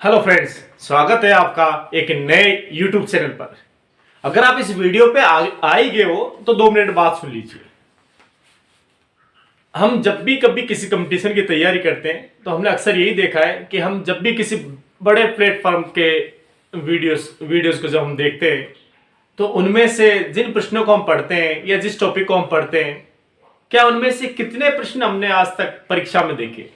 Hello friends, स्वागत है आपका एक नए यूट्यूब चैनल पर। अगर आप इस वीडियो पे आ ही गए हो तो 2 मिनट बात सुन लीजिए। हम जब भी कभी किसी कंपटीशन की तैयारी करते हैं तो हमने अक्सर यही देखा है कि हम जब भी किसी बड़े प्लेटफॉर्म के वीडियोस को जब हम देखते हैं तो उनमें से जिन प्रश्नों को हम पढ़ते हैं या जिस टॉपिक को हम पढ़ते हैं, क्या उनमें से कितने प्रश्न हमने आज तक परीक्षा में देखे।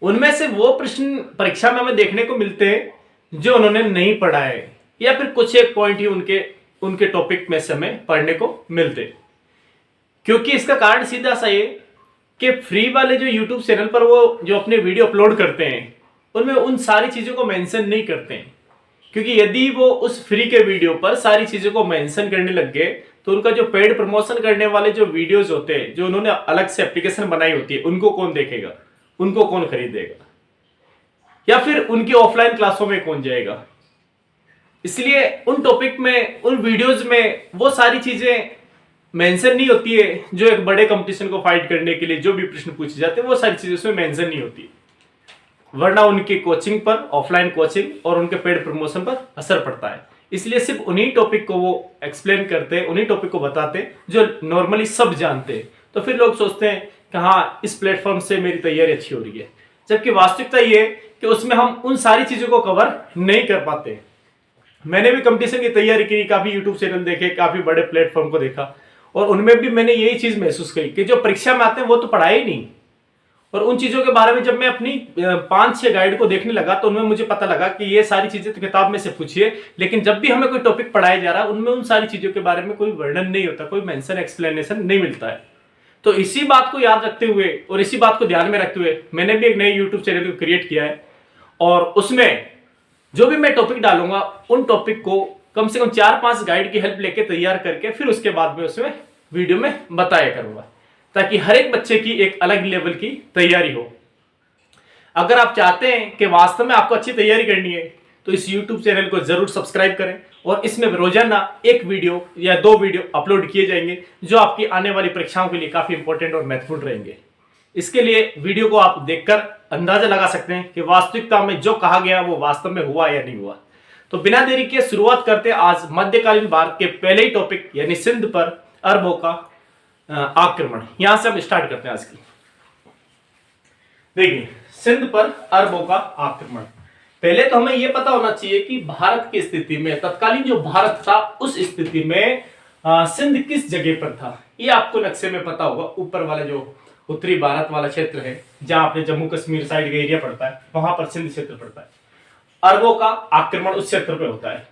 उनमें से वो प्रश्न परीक्षा में हमें देखने को मिलते हैं जो उन्होंने नहीं पढ़ा है, या फिर कुछ एक पॉइंट ही उनके उनके टॉपिक में से हमें पढ़ने को मिलते। क्योंकि इसका कारण सीधा सा ये कि फ्री वाले जो यूट्यूब चैनल पर वो जो अपने वीडियो अपलोड करते हैं उनमें उन सारी चीज़ों को मेंशन नहीं करते हैं। क्योंकि यदि वो उस फ्री के वीडियो पर सारी चीज़ों को मेंशन करने लग गए तो उनका जो पेड प्रमोशन करने वाले जो वीडियोज होते हैं, जो उन्होंने अलग से एप्लीकेशन बनाई होती है, उनको कौन देखेगा, उनको कौन खरीदेगा, या फिर उनकी ऑफलाइन क्लासों में कौन जाएगा। इसलिए उन टॉपिक में, उन वीडियोज में वो सारी चीजें मेंशन नहीं होती है जो एक बड़े कंपटीशन को फाइट करने के लिए जो भी प्रश्न पूछे जाते हैं वो सारी चीजें उसमें मेंशन नहीं होती, वरना उनकी कोचिंग पर, ऑफलाइन कोचिंग और उनके पेड प्रमोशन पर असर पड़ता है। इसलिए सिर्फ उन्हीं टॉपिक को वो एक्सप्लेन करते हैं, उन्हीं टॉपिक को बताते हैं जो नॉर्मली सब जानते हैं। तो फिर लोग सोचते हैं कि हाँ, इस प्लेटफॉर्म से मेरी तैयारी अच्छी हो रही है, जबकि वास्तविकता ये है कि उसमें हम उन सारी चीजों को कवर नहीं कर पाते। मैंने भी कंपटीशन की तैयारी की, काफी यूट्यूब चैनल देखे, काफी बड़े प्लेटफॉर्म को देखा, और उनमें भी मैंने यही चीज महसूस करी कि जो परीक्षा में आते हैं वो तो पढ़ाए ही नहीं। और उन चीजों के बारे में जब मैं अपनी 5-6 गाइड को देखने लगा तो उनमें मुझे पता लगा कि ये सारी चीजें तो किताब में से पूछी है, लेकिन जब भी हमें कोई टॉपिक पढ़ाया जा रहा है उनमें उन सारी चीजों के बारे में कोई वर्णन नहीं होता, कोई मेंशन, एक्सप्लेनेशन नहीं मिलता है। तो इसी बात को याद रखते हुए और इसी बात को ध्यान में रखते हुए मैंने भी एक नई यूट्यूब चैनल को क्रिएट किया है, और उसमें जो भी मैं टॉपिक डालूंगा उन टॉपिक को कम से कम 4-5 गाइड की हेल्प लेके तैयार करके फिर उसके बाद में उसमें वीडियो में बताया करूंगा, ताकि हर एक बच्चे की एक अलग लेवल की तैयारी हो। अगर आप चाहते हैं कि वास्तव में आपको अच्छी तैयारी करनी है तो इस YouTube चैनल को जरूर सब्सक्राइब करें, और इसमें रोजाना एक वीडियो या 2 वीडियो अपलोड किए जाएंगे जो आपकी आने वाली परीक्षाओं के लिए काफी इंपॉर्टेंट और महत्वपूर्ण रहेंगे। इसके लिए वीडियो को आप देखकर अंदाजा लगा सकते हैं कि वास्तविकता में जो कहा गया वो वास्तव में हुआ या नहीं हुआ। तो बिना देरी के शुरुआत करते हैं आज मध्यकालीन भारत के पहले ही टॉपिक यानी सिंध पर अरबों का आक्रमण। यहां से हम स्टार्ट करते हैं आज की। देखिए, सिंध पर अरबों का आक्रमण। पहले तो हमें यह पता होना चाहिए कि भारत की स्थिति में, तत्कालीन जो भारत था उस स्थिति में सिंध किस जगह पर था। ये आपको नक्शे में पता होगा, ऊपर वाला जो उत्तरी भारत वाला क्षेत्र है जहां अपने जम्मू कश्मीर साइड का एरिया पड़ता है, वहां पर सिंध क्षेत्र पड़ता है। अरबों का आक्रमण उस क्षेत्र पे होता है।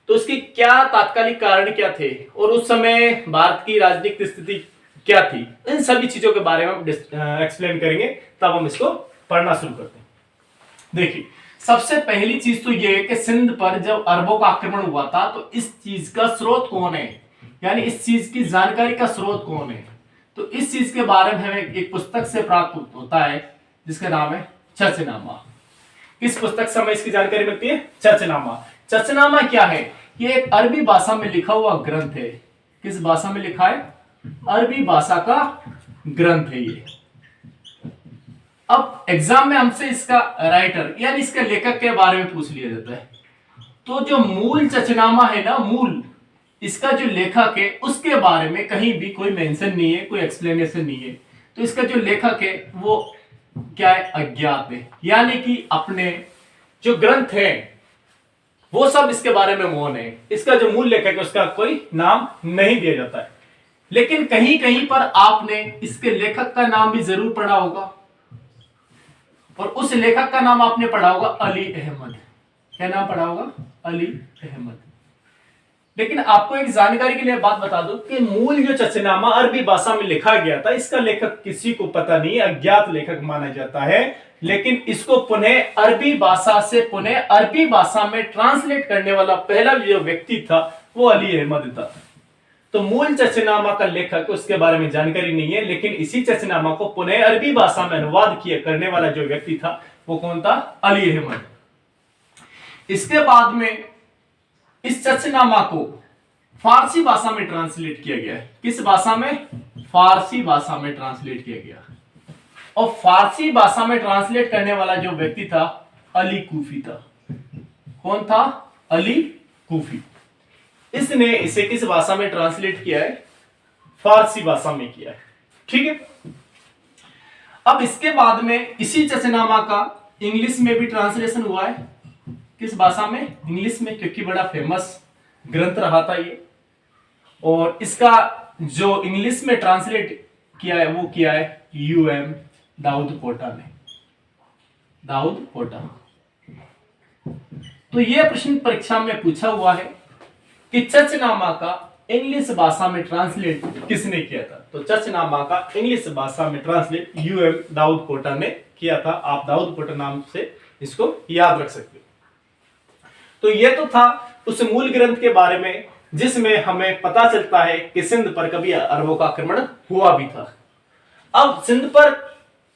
तो उसके क्या तात्कालिक कारण क्या थे और उस समय भारत की राजनीतिक स्थिति क्या थी, इन सभी चीजों के बारे में हम एक्सप्लेन करेंगे, तब हम इसको पढ़ना शुरू करते हैं। देखिए, सबसे पहली चीज तो यह है कि सिंध पर जब अरबों का आक्रमण हुआ था तो इस चीज का स्रोत कौन है, यानी इस चीज की जानकारी का स्रोत कौन है। तो इस चीज के बारे में हमें एक पुस्तक से प्राप्त होता है जिसका नाम है चर्चनामा। किस पुस्तक से हमें इसकी जानकारी मिलती है? चर्चनामा। चर्चनामा क्या है? ये एक अरबी भाषा में लिखा हुआ ग्रंथ है। किस भाषा में लिखा है? अरबी भाषा का ग्रंथ है ये। अब एग्जाम में हमसे इसका राइटर यानी इसके लेखक के बारे में पूछ लिया जाता है। तो जो मूल चर्चनामा है ना, मूल इसका जो लेखक है उसके बारे में कहीं भी कोई मेंशन नहीं है, कोई एक्सप्लेनेशन नहीं है। तो इसका जो लेखक है वो क्या है? अज्ञात है, यानी कि अपने जो ग्रंथ है वो सब इसके बारे में मौन है। इसका जो मूल लेखक है उसका कोई नाम नहीं दिया जाता है। लेकिन कहीं कहीं पर आपने इसके लेखक का नाम भी जरूर पढ़ा होगा, और उस लेखक का नाम आपने पढ़ा होगा अली अहमद। क्या नाम पढ़ा होगा? अली अहमद। लेकिन आपको एक जानकारी के लिए बात बता दूं कि मूल जो चर्चनामा अरबी भाषा में लिखा गया था इसका लेखक किसी को पता नहीं, अज्ञात लेखक माना जाता है। लेकिन इसको पुनः अरबी भाषा से पुनः अरबी भाषा में ट्रांसलेट करने वाला पहला जो व्यक्ति था वो अली अहमद था। तो मूल चर्चनामा का लेखक, उसके बारे में जानकारी नहीं है, लेकिन इसी चर्चनामा को पुनः अरबी भाषा में अनुवाद किया करने वाला जो व्यक्ति था वो कौन था? अली अहमद। इसके बाद में इस चर्चनामा को फारसी भाषा में ट्रांसलेट किया गया है। किस भाषा में? फारसी भाषा में ट्रांसलेट किया गया। और फारसी भाषा में ट्रांसलेट करने वाला जो व्यक्ति था अली कूफी था। कौन था? अली कूफी। इसने इसे किस भाषा में ट्रांसलेट किया है? फारसी भाषा में किया है। ठीक है। अब इसके बाद में इसी चचनामा का इंग्लिश में भी ट्रांसलेशन हुआ है। किस भाषा में? इंग्लिश में, क्योंकि बड़ा फेमस ग्रंथ रहा था ये। और इसका जो इंग्लिश में ट्रांसलेट किया है वो किया है यूएम दाऊद पोटा ने। दाऊद पोटा। तो यह प्रश्न परीक्षा में पूछा हुआ है कि चचनामा का इंग्लिश भाषा में ट्रांसलेट किसने किया था? तो चचनामा का इंग्लिश भाषा में ट्रांसलेट यूएम दाऊद पोटा ने किया था। आप दाऊद पोटा नाम से इसको याद रख सकते हो। तो यह तो था उस मूल ग्रंथ के बारे में जिसमें हमें पता चलता है कि सिंध पर कभी अरबों का आक्रमण हुआ भी था। अब सिंध पर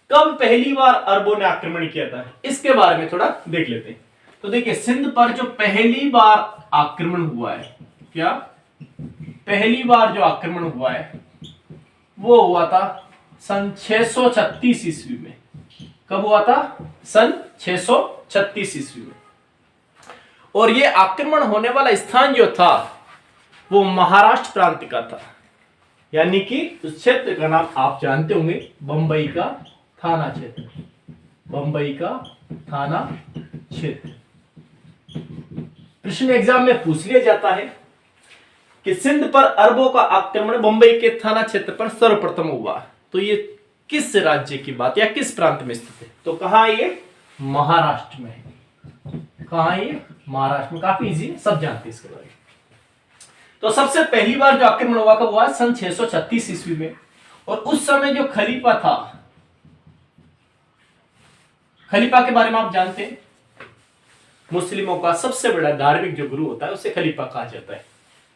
कब पहली बार अरबों ने आक्रमण किया था, इसके बारे में थोड़ा देख लेते हैं। तो देखिए, सिंध पर जो पहली बार आक्रमण हुआ है, क्या पहली बार जो आक्रमण हुआ है वो हुआ था सन 636 ईस्वी में। कब हुआ था? सन 636 ईस्वी में। और ये आक्रमण होने वाला स्थान जो था वो महाराष्ट्र प्रांत का था, यानी कि उस क्षेत्र का नाम आप जानते होंगे, बंबई का थाना क्षेत्र। बंबई का थाना क्षेत्र। प्रश्न एग्जाम में पूछ लिया जाता है कि सिंध पर अरबों का आक्रमण बंबई के थाना क्षेत्र पर सर्वप्रथम हुआ, तो ये किस राज्य की बात या किस प्रांत में स्थित है? तो कहां ये? महाराष्ट्र में है। कहां ये? महाराष्ट्र में। काफी इजी, सब जानते हैं इसके बारे में। तो सबसे पहली बार जो आक्रमण हुआ कब हुआ? सन 636 ईस्वी में। और उस समय जो खलीफा था, खलीफा के बारे में आप जानते हैं, मुस्लिमों का सबसे बड़ा धार्मिक जो गुरु होता है उसे खलीफा कहा जाता है।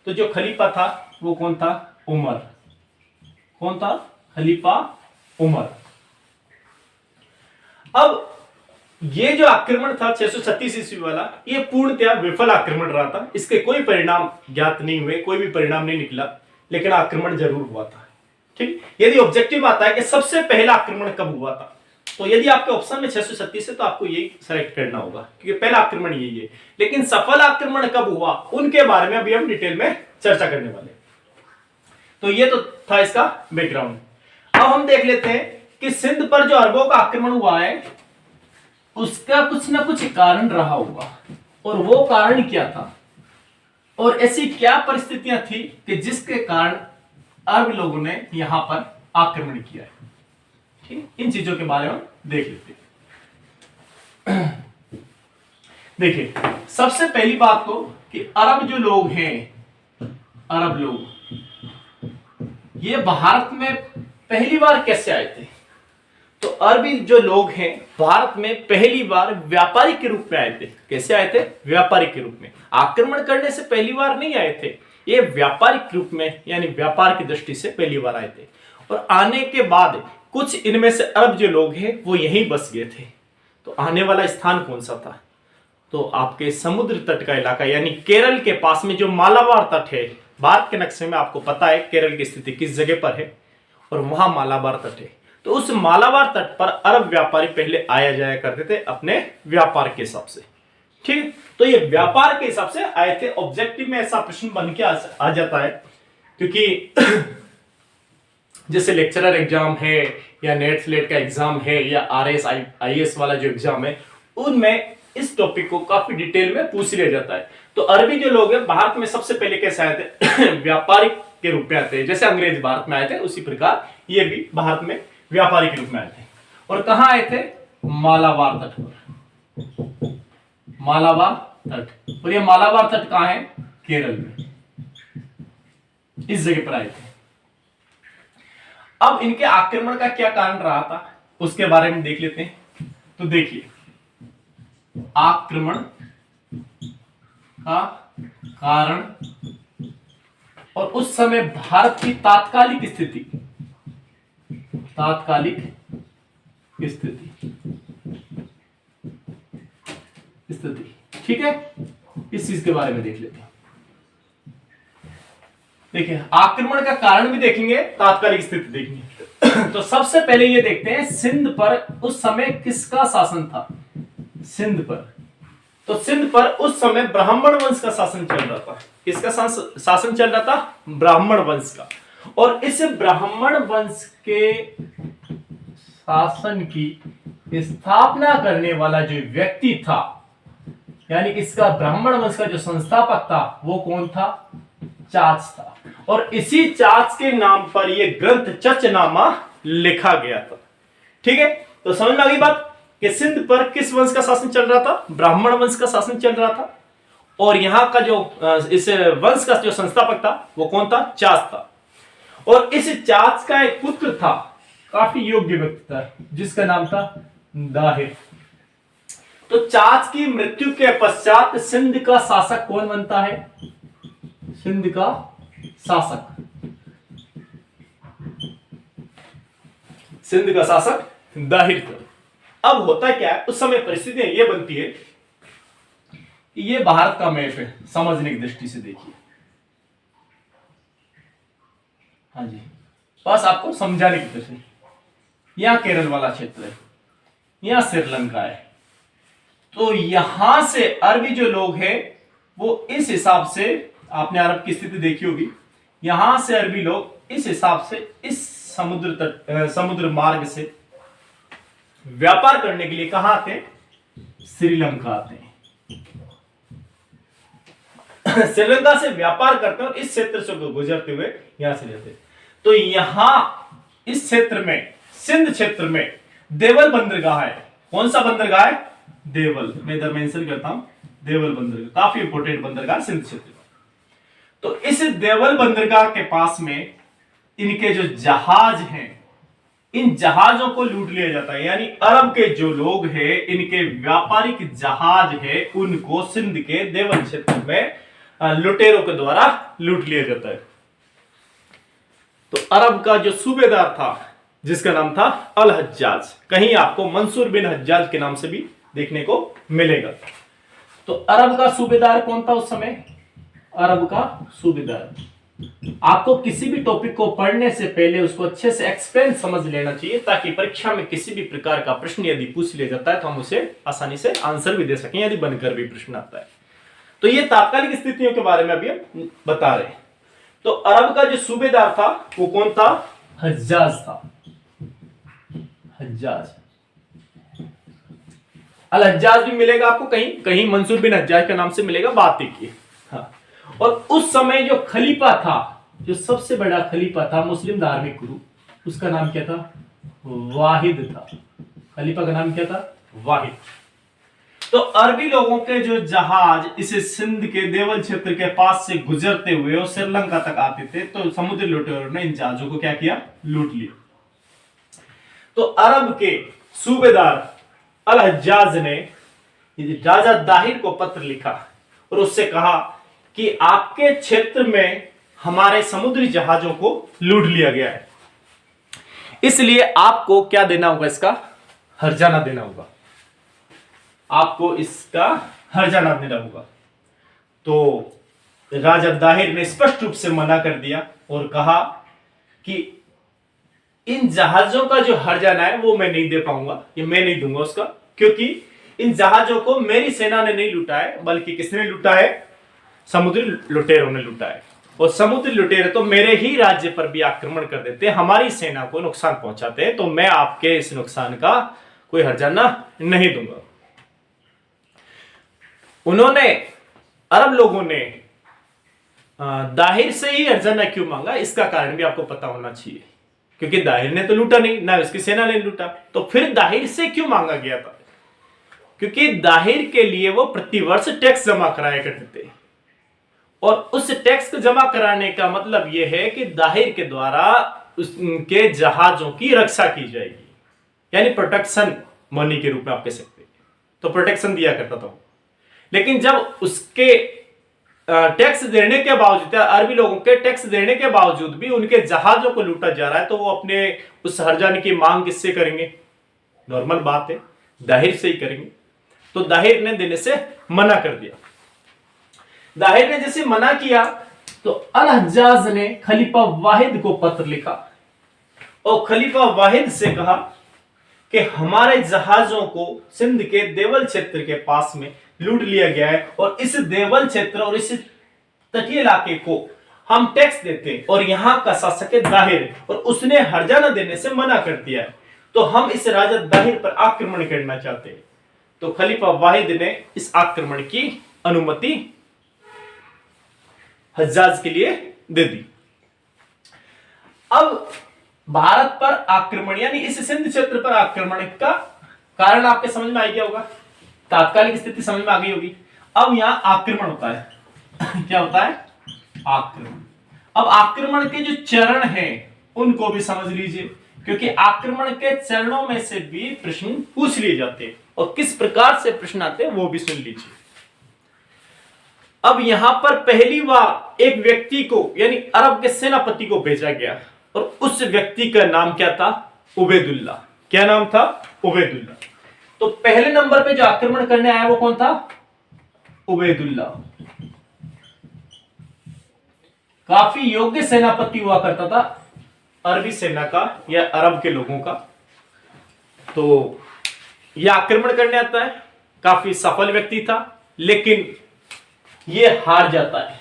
तो जो खलीफा था वो कौन था? उमर। कौन था? खलीफा उमर। अब ये जो आक्रमण था 636 ईस्वी वाला, ये पूर्णतया विफल आक्रमण रहा था। इसके कोई परिणाम ज्ञात नहीं हुए, कोई भी परिणाम नहीं निकला, लेकिन आक्रमण जरूर हुआ था। ठीक। यदि ऑब्जेक्टिव आता है कि सबसे पहला आक्रमण कब हुआ था, तो यदि आपके ऑप्शन में 636 है तो आपको यही सेलेक्ट करना होगा, क्योंकि पहला आक्रमण यही है। लेकिन सफल आक्रमण कब हुआ उनके बारे में अभी हम डिटेल में चर्चा करने वाले। तो ये तो था इसका बैकग्राउंड। अब हम देख लेते हैं कि सिंध पर जो अरबों का आक्रमण हुआ है उसका कुछ ना कुछ कारण रहा होगा, और वो कारण क्या था, और ऐसी क्या परिस्थितियां थी कि जिसके कारण अरब लोगों ने यहां पर आक्रमण किया है। ठीक, इन चीजों के बारे में देख लेते हैं। देखिए, सबसे पहली बात तो कि अरब जो लोग हैं, अरब लोग ये भारत में पहली बार कैसे आए थे? तो अरबी जो लोग हैं भारत में पहली बार व्यापारी के रूप में आए थे। कैसे आए थे? व्यापारी के रूप में। आक्रमण करने से पहली बार नहीं आए थे, ये व्यापारिक रूप में यानी व्यापार की दृष्टि से पहली बार आए थे। और आने के बाद कुछ इनमें से अरब जो लोग हैं वो यहीं बस गए थे। तो आने वाला स्थान कौन सा था? तो आपके समुद्र तट का इलाका, यानी केरल के पास में जो मालाबार तट है, भारत के नक्शे में आपको पता है केरल की स्थिति किस जगह पर है, और वहां मालाबार तट है। तो उस मालाबार तट पर अरब व्यापारी पहले आया जाया करते थे अपने व्यापार के हिसाब से। ठीक, तो ये व्यापार के हिसाब से आए थे। ऑब्जेक्टिव में ऐसा प्रश्न बन के आ जाता है, क्योंकि जैसे लेक्चरर एग्जाम है या नेट स्लेट का एग्जाम है या आरएस आईएएस वाला जो एग्जाम है, उनमें इस टॉपिक को काफी डिटेल में पूछ लिया जाता है। तो अरबी जो लोग हैं भारत में सबसे पहले कैसे आए थे? व्यापारिक के रूप में आते हैं। जैसे अंग्रेज भारत में आए थे उसी प्रकार ये भी भारत में व्यापारी के रूप में आए थे। और कहां आए थे? मालाबार तट पर। मालाबार तट। और ये मालाबार तट कहां है? केरल में, इस जगह पर आए थे। अब इनके आक्रमण का क्या कारण रहा था उसके बारे में देख लेते हैं। तो देखिए, आक्रमण का कारण और उस समय भारत की तात्कालिक स्थिति, ठीक है, इस चीज के बारे में देख लेते हैं। देखिए, आक्रमण का कारण भी देखेंगे, तात्कालिक स्थिति देखेंगे। तो सबसे पहले ये देखते हैं सिंध पर उस समय किसका शासन था। सिंध पर। तो सिंध पर उस समय ब्राह्मण वंश का शासन चल रहा था। किसका शासन चल रहा था? ब्राह्मण वंश का। और इस ब्राह्मण वंश के शासन की स्थापना करने वाला जो व्यक्ति था, यानी इसका ब्राह्मण वंश का जो संस्थापक था, वो कौन था? चाच था। और इसी चाच के नाम पर यह ग्रंथ चचनामा लिखा गया था। ठीक है, तो समझ में आ गई बात कि सिंध पर किस वंश का शासन चल रहा था? ब्राह्मण वंश का शासन चल रहा था। और यहां का जो इस वंश का जो संस्थापक था वो कौन था? चाच था। और इस चाच का एक पुत्र था, काफी योग्य व्यक्ति था, जिसका नाम था दाहिर। तो चाच की मृत्यु के पश्चात सिंध का शासक कौन बनता है? सिंध का शासक, सिंध का शासक दाहिर था। अब होता क्या है, उस समय परिस्थितियां ये बनती है कि ये भारत का मैप है, समझने की दृष्टि से देखिए। हाँ जी, बस आपको समझाने की दृष्टि। यहां केरल वाला क्षेत्र है, यहां श्रीलंका है। तो यहां से अरबी जो लोग हैं वो इस हिसाब से, आपने अरब की स्थिति देखी होगी, यहां से अरबी लोग इस हिसाब से इस समुद्र मार्ग से व्यापार करने के लिए कहां आते हैं? श्रीलंका आते हैं। श्रीलंका से व्यापार करते हैं और इस क्षेत्र से गुजरते हुए यहां से जाते हैं। तो यहां इस क्षेत्र में, सिंध क्षेत्र में देवल बंदरगाह है। कौन सा बंदरगाह है? देवल। मैं इधर मेंशन करता हूं, देवल बंदरगाह काफी इंपोर्टेंट बंदरगाह सिंध क्षेत्र में। तो इस देवल बंदरगाह के पास में इनके जो जहाज हैं, इन जहाजों को लूट लिया जाता है। यानी अरब के जो लोग हैं, इनके व्यापारिक जहाज है, उनको सिंध के देवल क्षेत्र में लुटेरों के द्वारा लूट लिया जाता है। तो अरब का जो सूबेदार था, जिसका नाम था अल हज्जाज, कहीं आपको मंसूर बिन हज्जाज के नाम से भी देखने को मिलेगा। तो अरब का सूबेदार कौन था उस समय? अरब का सूबेदार। आपको किसी भी टॉपिक को पढ़ने से पहले उसको अच्छे से एक्सप्लेन समझ लेना चाहिए, ताकि परीक्षा में किसी भी प्रकार का प्रश्न यदि पूछ लिया जाता है तो हम उसे आसानी से आंसर भी दे सकें, यदि बनकर भी प्रश्न आता है। तो ये तात्कालिक स्थितियों के बारे में अभी हम बता रहे हैं। तो अरब का जो सूबेदार था वो कौन था? हज्जाज था। हज्जाज, अल हज्जाज भी मिलेगा आपको कहीं कहीं, मंसूर बिन हज्जाज का नाम से मिलेगा, बात देखिए। हाँ, और उस समय जो खलीफा था, जो सबसे बड़ा खलीफा था मुस्लिम धार्मिक गुरु, उसका नाम क्या था? वाहिद था। खलीफा का नाम क्या था? वाहिद। तो अरबी लोगों के जो जहाज इस सिंध के देवल क्षेत्र के पास से गुजरते हुए और श्रीलंका तक आते थे, तो समुद्री लुटेरों ने इन जहाजों को क्या किया? लूट लिया। तो अरब के सूबेदार अल हज्जाज ने राजा दाहिर को पत्र लिखा और उससे कहा कि आपके क्षेत्र में हमारे समुद्री जहाजों को लूट लिया गया है, इसलिए आपको क्या देना होगा? इसका हर्जाना देना होगा। आपको इसका हर्जाना देना होगा। तो राजा दाहिर ने स्पष्ट रूप से मना कर दिया और कहा कि इन जहाजों का जो हर्जाना है वो मैं नहीं दे पाऊंगा, ये मैं नहीं दूंगा उसका, क्योंकि इन जहाजों को मेरी सेना ने नहीं लूटा है, बल्कि किसने लूटा है? समुद्री लुटेरों ने लूटा है। और समुद्री लुटेरे तो मेरे ही राज्य पर भी आक्रमण कर देते हैं, हमारी सेना को नुकसान पहुंचाते हैं, तो मैं आपके इस नुकसान का कोई हर्जाना नहीं दूंगा। उन्होंने, अरब लोगों ने दाहिर से ही हर्जाना क्यों मांगा, इसका कारण भी आपको पता होना चाहिए, क्योंकि दाहिर ने तो लूटा नहीं, ना उसकी सेना ने लूटा, तो फिर दाहिर से क्यों मांगा गया था? क्योंकि दाहिर के लिए वो प्रतिवर्ष टैक्स जमा कराया करते थे, और उस टैक्स को जमा कराने का मतलब यह है कि दाहिर के द्वारा उनके जहाजों की रक्षा की जाएगी, यानी प्रोटेक्शन मनी के रूप में आप कह सकते हैं। तो प्रोटेक्शन दिया करता था। लेकिन जब उसके टैक्स देने के बावजूद, अरबी लोगों के टैक्स देने के बावजूद भी उनके जहाजों को लूटा जा रहा है, तो वो अपने उस हर्जाने की मांग किससे करेंगे? नॉर्मल बात है, दाहिर से ही करेंगे। तो दाहिर ने देने से मना कर दिया। दाहिर ने जैसे मना किया तो अल हज्जाज ने खलीफा वाहिद को पत्र लिखा और खलीफा वाहिद से कहा कि हमारे जहाजों को सिंध के देवल क्षेत्र के पास में लूट लिया गया है और इस देवल क्षेत्र और इस तटीय इलाके को हम टैक्स देते हैं और यहाँ का शासक है दाहिर और उसने हर्जाना देने से मना कर दिया है, तो हम इस राजा दाहिर पर आक्रमण करना चाहते हैं। तो खलीफा वाहिद ने इस आक्रमण की अनुमति हज्जाज के लिए दे दी। अब भारत पर आक्रमण यानी इस सिंध क्षेत्र पर आक्रमण का कारण आपके समझ में आ गया होगा, तात्कालिक स्थिति समझ में आ गई होगी। अब यहां आक्रमण होता है क्या होता है? आक्रमण। अब आक्रमण के जो चरण हैं उनको भी समझ लीजिए, क्योंकि आक्रमण के चरणों में से भी प्रश्न पूछ लिए जाते हैं और किस प्रकार से प्रश्न आते हैं वो भी सुन लीजिए। अब यहां पर पहली बार एक व्यक्ति को यानी अरब के सेनापति को भेजा गया और उस व्यक्ति का नाम क्या था? उबैदुल्ला। क्या नाम था? उबैदुल्ला। तो पहले नंबर पे जो आक्रमण करने आया वो कौन था? उबैदुल्ला। काफी योग्य सेनापति हुआ करता था अरबी सेना का या अरब के लोगों का। तो यह आक्रमण करने आता है, काफी सफल व्यक्ति था, लेकिन यह हार जाता है,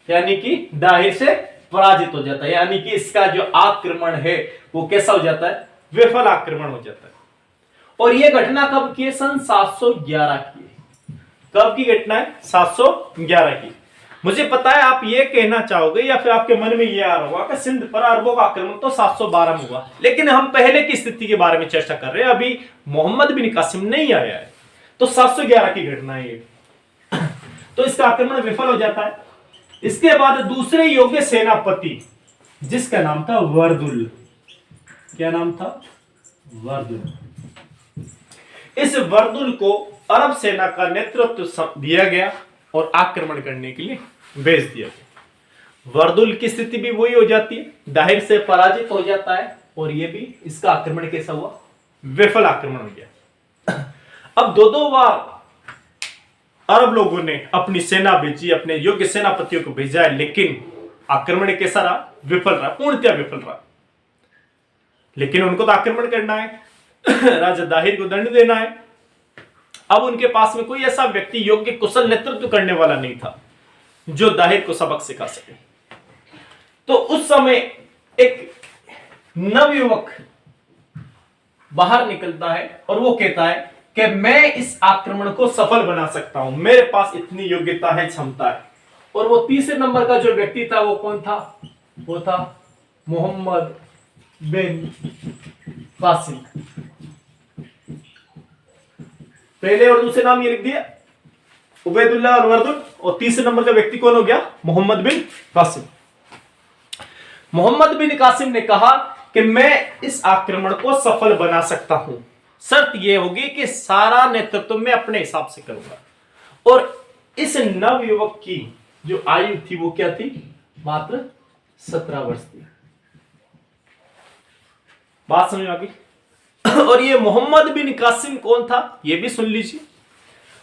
यानी कि दाहिर से पराजित हो जाता है, यानी कि इसका जो आक्रमण है वो कैसा हो जाता है? विफल आक्रमण हो जाता है। और यह घटना कब की है? सन 711 की है। कब की घटना है? 711 की। मुझे पता है आप ये कहना चाहोगे या फिर आपके मन में ये आ रहा होगा कि सिंध पर अरबों का आक्रमण तो 712 में हुआ, लेकिन हम पहले की स्थिति के बारे में चर्चा कर रहे हैं, अभी मोहम्मद बिन कासिम नहीं आया है, तो 711 की घटना है ये। तो इसका आक्रमण विफल हो जाता है। इसके बाद दूसरे योग्य सेनापति जिसका नाम था वर्दुल। क्या नाम था? वर्दुल। इस वर्दुल को अरब सेना का नेतृत्व दिया गया और आक्रमण करने के लिए भेज दिया गया। वर्दुल की स्थिति भी वही हो जाती है, दाहिर से पराजित हो जाता है और यह भी इसका आक्रमण कैसा हुआ? विफल आक्रमण हो गया। अब दो बार अरब लोगों ने अपनी सेना भेजी, अपने योग्य सेनापतियों को भेजा है, लेकिन आक्रमण कैसा रहा? विफल रहा, पूर्णतः विफल रहा। लेकिन उनको तो आक्रमण करना है, राजा दाहिर को दंड देना है। अब उनके पास में कोई ऐसा व्यक्ति योग्य कुशल नेतृत्व करने वाला नहीं था जो दाहिर को सबक सिखा सके। तो उस समय एक नवयुवक बाहर निकलता है और वो कहता है कि मैं इस आक्रमण को सफल बना सकता हूं, मेरे पास इतनी योग्यता है, क्षमता है। और वो तीसरे नंबर का जो व्यक्ति था वो कौन था? वो था मोहम्मद बिन कासिम। पहले और दूसरे नाम ये लिख दिया, उबैदुल्ला और वर्दुल, और तीसरे नंबर का व्यक्ति कौन हो गया? मोहम्मद बिन कासिम। मोहम्मद बिन कासिम ने कहा कि मैं इस आक्रमण को सफल बना सकता हूं, शर्त यह होगी कि सारा नेतृत्व मैं अपने हिसाब से करूंगा। और इस नवयुवक की जो आयु थी वो क्या थी? मात्र 17 वर्ष थी। बात समझ में आ गई? और ये मोहम्मद बिन कासिम कौन था ये भी सुन लीजिए।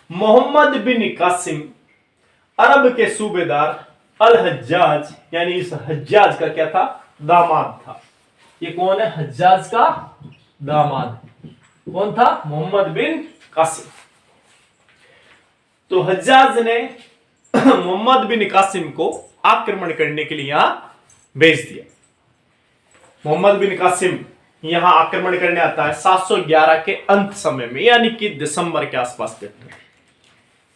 मोहम्मद बिन कासिम अरब के सूबेदार अल हज्जाज यानी इस हज्जाज का क्या था? दामाद था। ये कौन है? हज्जाज का दामाद। कौन था? मोहम्मद बिन कासिम। तो हज्जाज ने मोहम्मद बिन कासिम को आक्रमण करने के लिए यहां भेज दिया। मोहम्मद बिन कासिम यहां आक्रमण करने आता है 711 के अंत समय में, यानी कि दिसंबर के आसपास करता है।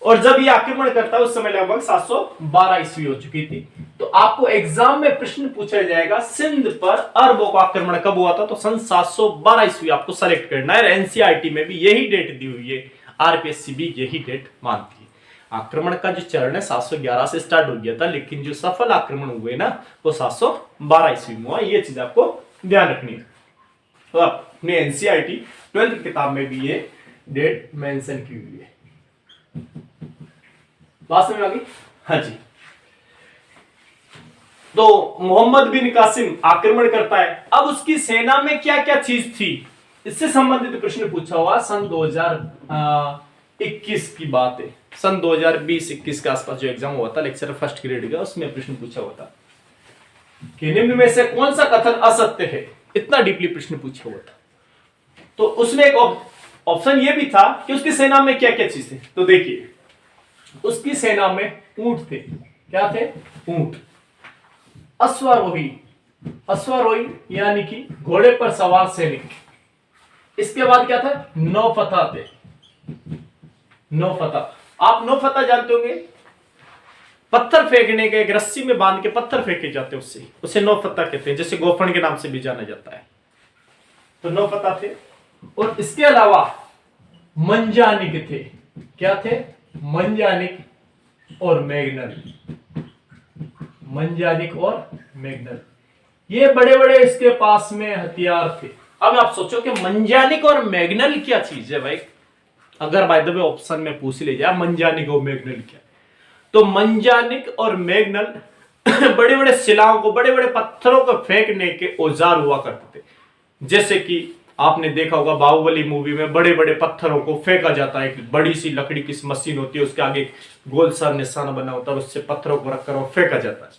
और जब यह आक्रमण करता है उस समय लगभग 712 ईस्वी हो चुकी थी। तो आपको एग्जाम में प्रश्न पूछा जाएगा सिंध पर अरबों का आक्रमण कब हुआ था, तो सन 712 ईस्वी आपको सेलेक्ट करना है। एनसीईआरटी में भी यही डेट दी हुई है, आरपीएससी भी यही डेट मानती है। आक्रमण का जो चरण है 711 से स्टार्ट हो गया था, लेकिन जो सफल आक्रमण हुए ना वो 712 ईस्वी में हुआ। ये चीज आपको ध्यान रखनी है। तो अपने एनसीईआरटी 12th की किताब में भी ये डेट मेंशन की हुई है। बात समझ में आ गई? हाँ जी। तो मोहम्मद बिन कासिम आक्रमण करता है। अब उसकी सेना में क्या क्या चीज थी इससे संबंधित प्रश्न पूछा हुआ। सन 2021 की बात है, सन 2020-21 के आसपास जो एग्जाम हुआ था लेक्चर फर्स्ट ग्रेड का, उसमें प्रश्न पूछा हुआ था कि निम्न में से कौन सा कथन असत्य है। इतना डीपली प्रश्न पूछा हुआ था। तो उसमें एक ऑप्शन ये भी था कि उसकी सेना में क्या क्या चीज थी। तो देखिए, उसकी सेना में ऊंट थे। क्या थे? ऊंट। अश्वारोही, अश्वारोही यानी कि घोड़े पर सवार सैनिक। इसके बाद क्या था? नौफता थे। नौफता, आप नौफता जानते होंगे, पत्थर फेंकने के, एक रस्सी में बांध के पत्थर फेंके जाते उससे, उसे नौफता कहते हैं, जैसे गोफन के नाम से भी जाना जाता है। तो नौफता थे। और इसके अलावा मंजानिक थे। क्या थे? मंजानिक और मैग्नल। मंजानिक और मैग्नल, ये बड़े बड़े इसके पास में हथियार थे। अब आप सोचो कि मंजानिक और मैग्नल क्या चीज है भाई। अगर बाय द वे ऑप्शन में पूछ ले जाए मंजानिक और मैग्नल क्या, तो मंजानिक और मैग्नल बड़े बड़े शिलाओं को, बड़े बड़े पत्थरों को फेंकने के औजार हुआ करते थे। जैसे कि आपने देखा होगा बाहुबली मूवी में बड़े बड़े पत्थरों को फेंका जाता है, एक बड़ी सी लकड़ी की मशीन होती है, उसके आगे गोल सा निशाना बना होता है, उससे पत्थरों को रखकर वो फेंका जाता है।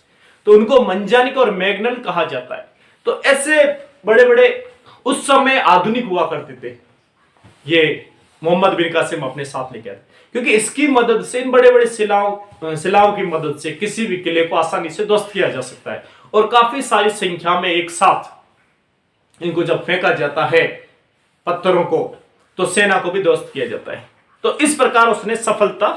तो उनको मंजानिक और मैग्नल कहा जाता है। तो ऐसे बड़े बड़े उस समय आधुनिक हुआ करते थे, ये मोहम्मद बिन कासिम अपने साथ लेके आए, क्योंकि इसकी मदद से, इन बड़े बड़े शिलाओं की मदद से किसी भी किले को आसानी से ध्वस्त किया जा सकता है। और काफी सारी संख्या में एक साथ इनको जब फेंका जाता है पत्थरों को, तो सेना को भी ध्वस्त किया जाता है। तो इस प्रकार उसने सफलता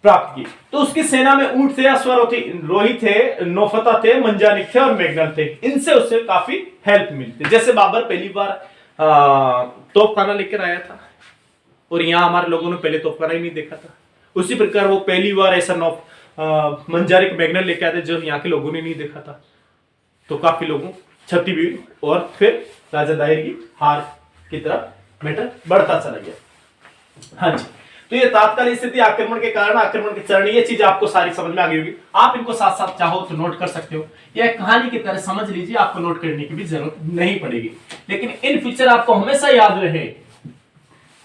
प्राप्त की। तो उसकी सेना में ऊंट थे, अश्वारोही थे, नौफता थे, मंजानिक थे और मैग्नल थे। इनसे उसे काफी हेल्प मिलती। जैसे बाबर पहली बार तोपखाना लेकर आया था, और यहां हमारे लोगों ने पहले तोपखाना ही नहीं देखा था, उसी प्रकार वो पहली बार ऐसा मंजानिक मैग्नल लेके आते जो यहाँ के लोगों ने नहीं देखा था। तो काफी लोगों क्षति भी, और फिर राजा दाहिर की हार की तरफ मैटर बढ़ता चला गया। हाँ जी, तो ये तात्कालिक स्थिति, आक्रमण के कारण, आक्रमण के चरण, ये चीज आपको सारी समझ में आ गई होगी। आप इनको साथ साथ चाहो तो नोट कर सकते हो, यह कहानी की तरह समझ लीजिए, आपको नोट करने की भी जरूरत नहीं पड़ेगी। लेकिन इन फ्यूचर आपको हमेशा याद रहे,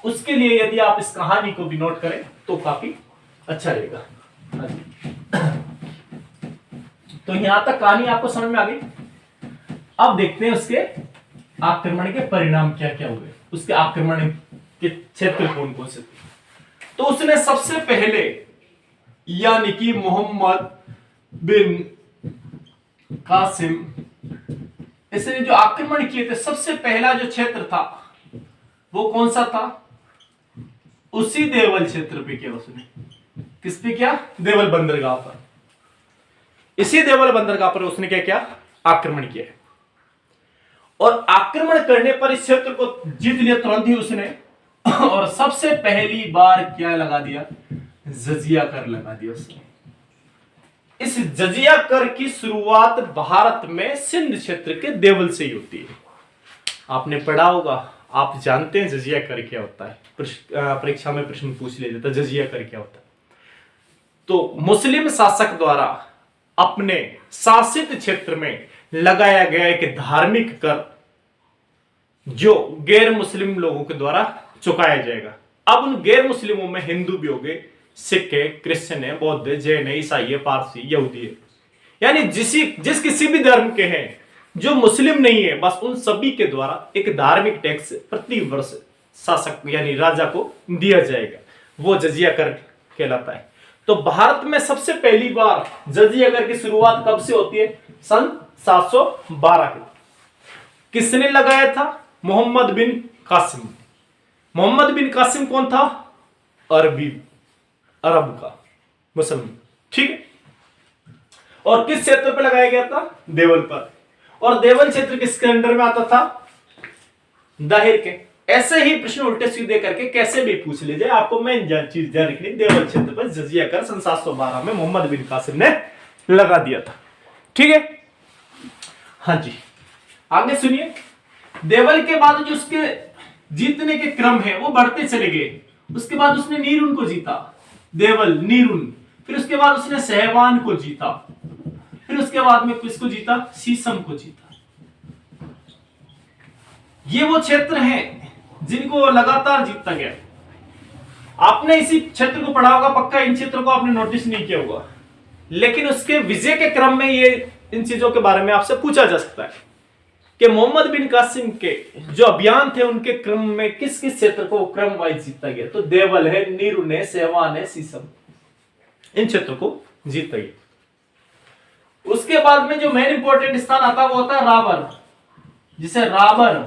उसके लिए यदि आप इस कहानी को भी नोट करें तो काफी अच्छा रहेगा। हाँ जी, तो यहां तक कहानी आपको समझ में आ गई। अब देखते हैं उसके आक्रमण के परिणाम क्या क्या हुए, उसके आक्रमण के क्षेत्र कौन कौन से थे। तो उसने सबसे पहले, यानी कि मोहम्मद बिन कासिम, इसने जो आक्रमण किए थे, सबसे पहला जो क्षेत्र था वो कौन सा था? उसी देवल क्षेत्र पे किया उसने। किस पे किया? देवल बंदरगाह पर। इसी देवल बंदरगाह पर उसने क्या किया? आक्रमण किया। और आक्रमण करने पर इस क्षेत्र को जीत लिया तुरंत ही उसने। और सबसे पहली बार क्या लगा दिया? जजिया कर लगा दिया उसने। इस जजिया कर की शुरुआत भारत में सिंध क्षेत्र के देवल से ही होती है। आपने पढ़ा होगा, आप जानते हैं जजिया कर क्या होता है, परीक्षा में प्रश्न पूछ लिया जाता है जजिया कर क्या होता है। तो मुस्लिम शासक द्वारा अपने शासित क्षेत्र में लगाया गया एक धार्मिक कर, जो गैर मुस्लिम लोगों के द्वारा चुकाया जाएगा। अब उन गैर मुस्लिमों में हिंदू भी हो गए, सिख है, क्रिश्चियन है, बौद्ध है, जैन है, ईसाई है, पारसी, यहूदी है, यानी जिस किसी भी धर्म के हैं जो मुस्लिम नहीं है, बस उन सभी के द्वारा एक धार्मिक टैक्स प्रति वर्ष शासक यानी राजा को दिया जाएगा, वो जजिया कर कहलाता है। तो भारत में सबसे पहली बार जजिया कर की शुरुआत कब से होती है? सन 712 के। किसने लगाया था? मोहम्मद बिन कासिम। मोहम्मद बिन कासिम कौन था? अरब का मुसलमान, ठीक है। और किस क्षेत्र पर लगाया गया था? देवल पर। और देवल क्षेत्र किसके अंडर में आता था? दाहिर के। ऐसे ही प्रश्न उल्टे सीधे करके कैसे भी पूछ लीजिए, आपको मैं चीज ध्यान रखनी, देवल क्षेत्र पर जजिया कर सन 712 में मोहम्मद बिन कासिम ने लगा दिया था, ठीक है। हाँ जी, आगे सुनिए। देवल के बाद जो उसके जीतने के क्रम है वो बढ़ते चले गए। उसके बाद उसने नीरुन को जीता, देवल, नीरुन। फिर उसके बाद उसने सहवान को जीता। फिर उसके बाद में किसको जीता? शीशम को जीता। ये वो क्षेत्र हैं जिनको लगातार जीतता गया। आपने इसी क्षेत्र को पढ़ा होगा पक्का, इन क्षेत्रों को आपने नोटिस नहीं किया होगा, लेकिन उसके विजय के क्रम में ये इन चीजों के बारे में आपसे पूछा जा सकता है कि मोहम्मद बिन कासिम के जो अभियान थे उनके क्रम में किस किस क्षेत्र को क्रम वाइज जीता गया। तो देवल है, नीरू ने, सेवान है, सीसम, इन क्षेत्रों को जीता गया। उसके बाद में जो मेन इंपॉर्टेंट स्थान आता है वो होता है राबर, जिसे राबर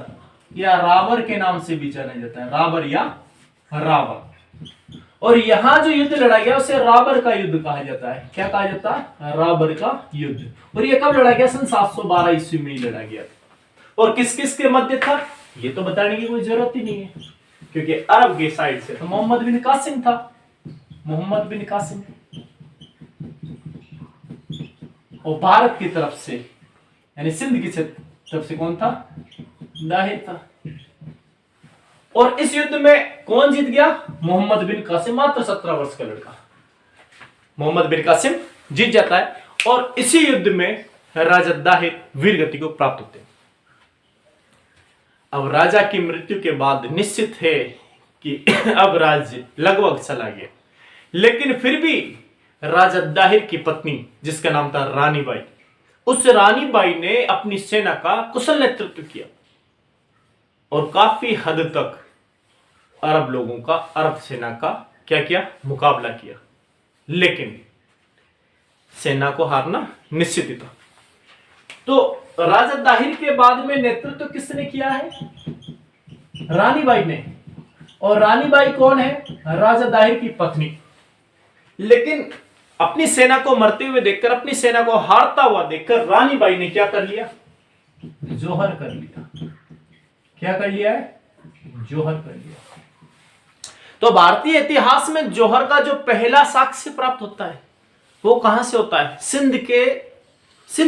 या रावर के नाम से भी जाना जाता है, राबर या रावर। और यहां जो युद्ध लड़ा गया उसे राबर का युद्ध कहा जाता है। क्या कहा जाता है? राबर का युद्ध। और ये कब लड़ा गया? सन 712 ईस्वी में ही लड़ा गया। और किस किस के मध्य था ये तो बताने की कोई जरूरत ही नहीं है, क्योंकि अरब के साइड से तो मोहम्मद बिन कासिम था, मोहम्मद बिन कासिम। और भारत की तरफ से यानी सिंध की तरफ से कौन था? दाहिर था। और इस युद्ध में कौन जीत गया? मोहम्मद बिन कासिम, मात्र 17 वर्ष का लड़का मोहम्मद बिन कासिम जीत जाता है। और इसी युद्ध में राजा दाहिर वीर गति को प्राप्त होते हैं। अब राजा की मृत्यु के बाद निश्चित है कि अब राज्य लगभग चला गया, लेकिन फिर भी राजा दाहिर की पत्नी जिसका नाम था रानी बाई, उस रानी बाई ने अपनी सेना का कुशल नेतृत्व किया और काफी हद तक अरब लोगों का, अरब सेना का क्या किया? मुकाबला किया। लेकिन सेना को हारना निश्चित ही था। तो राजा दाहिर के बाद में नेतृत्व किसने किया है? रानी बाई ने। और रानी बाई कौन है? राजा दाहिर की पत्नी। लेकिन अपनी सेना को मरते हुए देखकर, अपनी सेना को हारता हुआ देखकर रानी बाई ने क्या कर लिया? जोहर कर लिया। क्या कर लिया है? जोहर कर लिया। तो भारतीय इतिहास में जोहर का जो पहला साक्ष्य प्राप्त होता है वो कहां से होता है? सिंध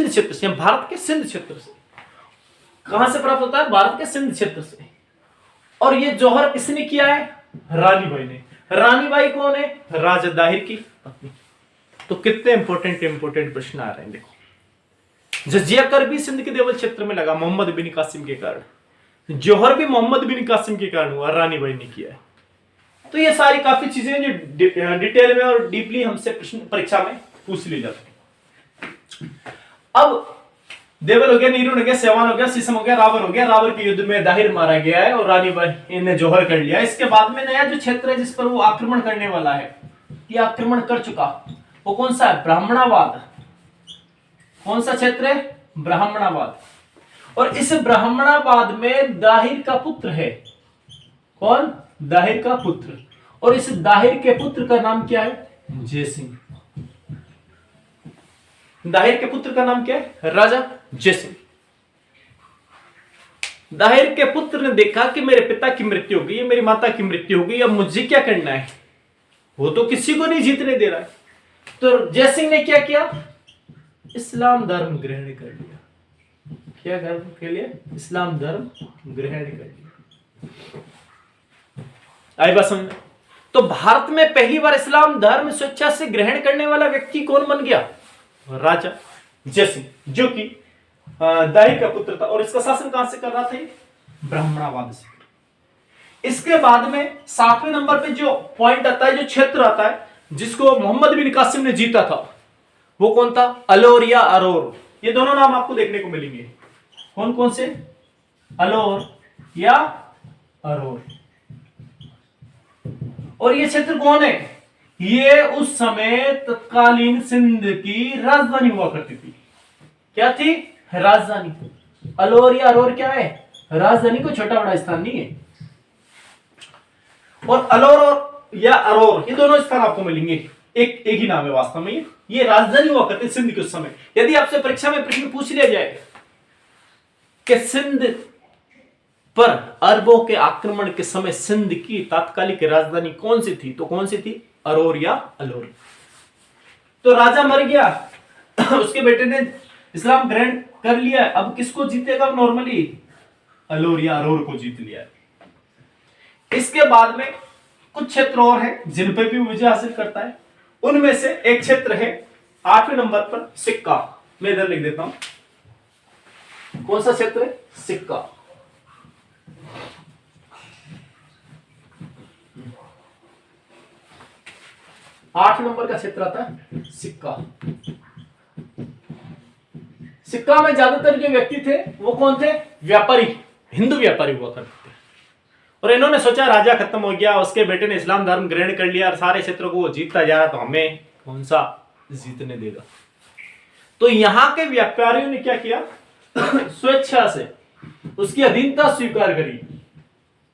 क्षेत्र से, भारत के सिंध क्षेत्र से। कहां से प्राप्त होता है? भारत के सिंध क्षेत्र से। और ये जोहर किसने किया है? रानी बाई ने। रानी बाई कौन है? राजा दाहिर की पत्नी। तो कितने इंपोर्टेंट प्रश्न आ रहे हैं। देखो, जजिया कर भी सिंध के देवल क्षेत्र में लगा मोहम्मद बिन कासिम के कारण। जोहर भी मोहम्मद बिन कासिम के कारण हुआ, रानी बाई ने किया है। तो ये सारी काफी चीजें जो डिटेल में और डीपली हमसे प्रश्न परीक्षा में पूछ ली जाती है। अब देवल हो गया, नीरू हो गया, सेवान हो गया, सीसम हो गया, रावर हो गया। रावर के युद्ध में दाहिर मारा गया है और रानी बाई ने जोहर कर लिया। इसके बाद में नया जो क्षेत्र है जिस पर वो आक्रमण करने वाला है, ये आक्रमण कर चुका, वो कौन सा है? ब्राह्मणाबाद। कौन सा क्षेत्र है? ब्राह्मणाबाद। और इस ब्राह्मणाबाद में दाहिर का पुत्र है। कौन? दाहिर का पुत्र। और इस दाहिर के पुत्र का नाम क्या है? जयसिंह। दाहिर के पुत्र का नाम क्या है? राजा जयसिंह। दाहिर के पुत्र ने देखा कि मेरे पिता की मृत्यु हो गई, मेरी माता की मृत्यु हो गई, अब मुझे क्या करना है? वो तो किसी को नहीं जीतने दे रहा है। तो जयसिंह ने क्या किया? इस्लाम धर्म ग्रहण कर लिया। क्या धर्म के लिए? इस्लाम धर्म ग्रहण कर लिया। आई बात समझ? तो भारत में पहली बार इस्लाम धर्म स्वेच्छा से ग्रहण करने वाला व्यक्ति कौन बन गया? राजा जयसिंह, जो कि दाहिर का पुत्र था। और इसका शासन कहां से कर रहा था? ब्राह्मणाबाद से। इसके बाद में 7वें नंबर पे जो पॉइंट आता है, जो क्षेत्र आता है जिसको मोहम्मद बिन कासिम ने जीता था, वो कौन था? अलोर या अरोर। ये दोनों नाम आपको देखने को मिलेंगे। कौन कौन से? अलोर या अरोर। और ये क्षेत्र कौन है? ये उस समय तत्कालीन सिंध की राजधानी हुआ करती थी। क्या थी? राजधानी। अलोर या अरोर क्या है? राजधानी। को छोटा बड़ा स्थान नहीं है। और अलोर और या अरोर ये दोनों स्थान आपको मिलेंगे, एक ही नाम है वास्तव में। ये राजधानी हुआ करती सिंध के उस समय। यदि आपसे परीक्षा में प्रश्न पूछ लिया जाए कि सिंध पर अरबों के आक्रमण के समय सिंध की तात्कालिक राजधानी कौन सी थी, तो कौन सी थी? अरोर या अलोर। तो राजा मर गया, उसके बेटे ने इस्लाम ग्रहण कर लिया। अब किसको जीतेगा? नॉर्मली अलोर या अरोर को जीत लिया। इसके बाद में कुछ क्षेत्र और हैं जिन पर भी विजय हासिल करता है। उनमें से एक क्षेत्र है 8वें नंबर पर सिक्का। मैं इधर लिख देता हूं। कौन सा क्षेत्र है? सिक्का। आठ नंबर का क्षेत्र आता है सिक्का। सिक्का में ज्यादातर जो व्यक्ति थे वो कौन थे? व्यापारी, हिंदू व्यापारी हुआ करते थे। और इन्होंने सोचा राजा खत्म हो गया, उसके बेटे ने इस्लाम धर्म ग्रहण कर लिया और सारे क्षेत्रों को वो जीतता जा रहा, तो हमें कौन सा जीतने देगा। तो यहां के व्यापारियों ने क्या किया? स्वेच्छा से उसकी अधीनता स्वीकार करी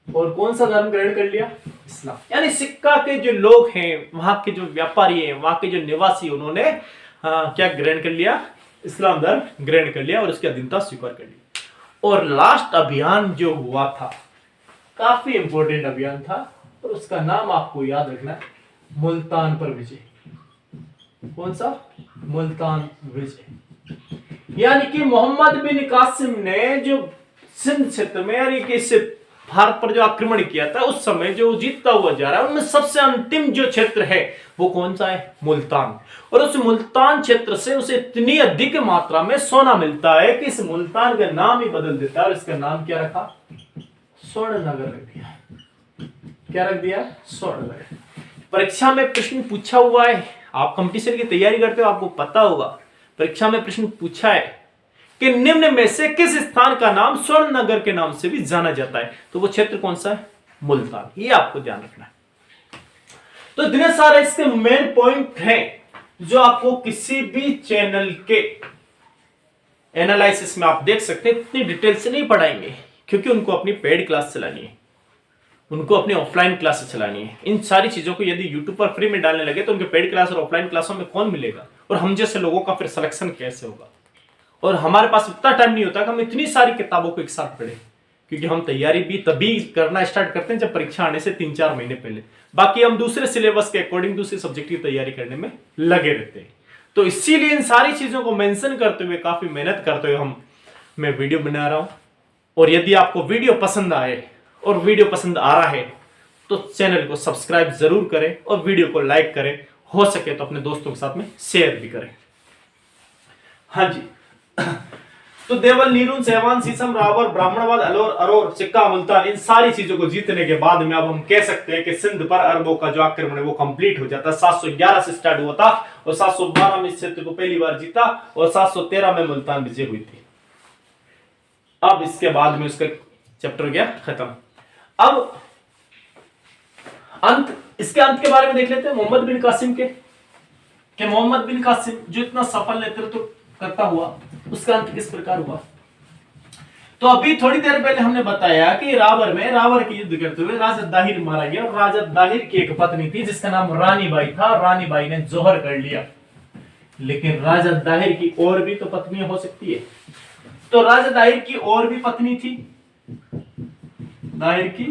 और कौन सा धर्म ग्रहण कर लिया? इस्लाम। यानी सिक्का के जो लोग हैं, वहां के जो व्यापारी हैं, वहां के जो निवासी, उन्होंने क्या ग्रहण कर लिया? इस्लाम धर्म ग्रहण कर लिया और उसकी अधीनता स्वीकार कर ली। और लास्ट अभियान जो हुआ था, काफी इंपॉर्टेंट अभियान था और उसका नाम आपको याद रखना है, मुल्तान पर विजय। कौन सा? मुल्तान विजय। यानी कि मोहम्मद बिन कासिम ने जो सिंध क्षेत्र में, यानी कि इससे भारत पर जो आक्रमण किया था, उस समय जो जीतता हुआ जा रहा है, उनमें सबसे अंतिम जो क्षेत्र है वो कौन सा है? मुल्तान। और उस मुल्तान क्षेत्र से उसे इतनी अधिक मात्रा में सोना मिलता है कि इस मुल्तान का नाम ही बदल देता है और इसका नाम क्या रखा? स्वर्ण नगर रख दिया। क्या रख दिया? स्वर्ण नगर। परीक्षा में प्रश्न पूछा हुआ है, आप कंपटीशन की तैयारी करते हो, आपको पता होगा, परीक्षा में प्रश्न पूछा है कि निम्न में से किस स्थान का नाम स्वर्ण नगर के नाम से भी जाना जाता है? तो वो क्षेत्र कौन सा है? मुल्तान। ये आपको ध्यान रखना है। तो इतने सारे इसके मेन पॉइंट हैं जो आपको किसी भी चैनल के एनालिसिस में आप देख सकते हैं। इतनी डिटेल से नहीं पढ़ाएंगे क्योंकि उनको अपनी पेड क्लास चलानी है, उनको अपनी ऑफलाइन क्लास चलानी है। इन सारी चीजों को यदि यूट्यूब पर फ्री में डालने लगे तो उनके पेड क्लास और ऑफलाइन क्लासों में कौन मिलेगा, और हम जैसे लोगों का फिर सिलेक्शन कैसे होगा। और हमारे पास इतना टाइम नहीं होता कि हम इतनी सारी किताबों को एक साथ पढ़ें, क्योंकि हम तैयारी भी तभी करना स्टार्ट करते हैं जब परीक्षा आने से 3-4 महीने पहले। बाकी हम दूसरे सिलेबस के अकॉर्डिंग दूसरे सब्जेक्ट की तैयारी करने में लगे रहते हैं। तो इसीलिए इन सारी चीजों को मेंशन करते हुए, काफी मेहनत करते हुए मैं वीडियो बना रहा हूं। और यदि आपको वीडियो पसंद आए और वीडियो पसंद आ रहा है तो चैनल को सब्सक्राइब जरूर करें और वीडियो को लाइक करें, हो सके तो अपने दोस्तों के साथ में शेयर भी करें। हाँ जी। तो देवल, नीरून, सेवान, सीसम, रावर, ब्राह्मणवाद, अलोर, अरोर, सिक्का, मुल्तान, इन सारी चीजों को जीतने के बाद में अब हम कह सकते हैं कि सिंध पर अरबों का जो आक्रमण है वो कंप्लीट हो जाता है। 711 से स्टार्ट हुआ था और 712 में इस क्षेत्र को पहली बार जीता और 713 में मुल्तान विजय हुई थी। अब इसके बाद में उसका चैप्टर गया खत्म। अब इसके अंत के बारे में देख लेते हैं मोहम्मद बिन कासिम के, कि मोहम्मद बिन कासिम जो इतना सफल नेतृत्व करता हुआ, उसका अंत किस प्रकार हुआ। तो अभी थोड़ी देर पहले हमने बताया कि रावर की युद्ध करते हुए राजा दाहिर मारा गया और राजा दाहिर की एक पत्नी थी जिसका नाम रानी बाई था। रानी बाई ने जोहर कर लिया, लेकिन राजा दाहिर की और भी तो पत्नियां हो सकती है। तो राजा दाहिर की और भी पत्नी थी, दाहिर की